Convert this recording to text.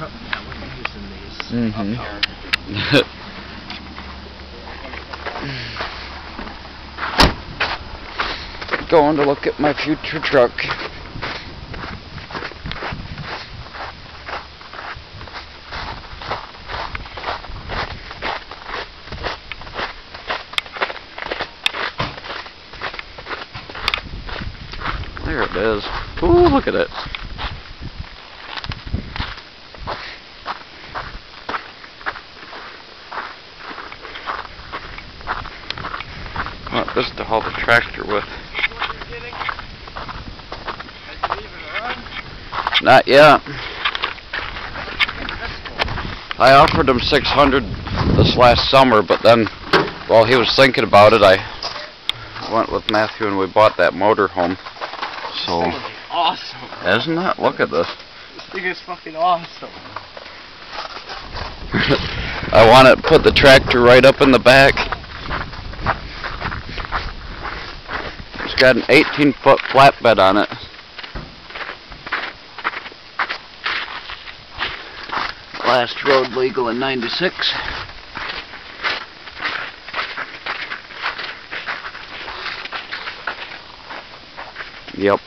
Yeah, we're using these. Going to look at my future truck. There it is. Ooh, look at it. Want this to haul the tractor with. Not yet. I offered him $600 this last summer, but then while he was thinking about it, I went with Matthew and we bought that motorhome. So, this thing is awesome. Isn't it? Look at this. This thing is fucking awesome. I want to put the tractor right up in the back. It's got an 18-foot flatbed on it. Last road legal in '96. Yep.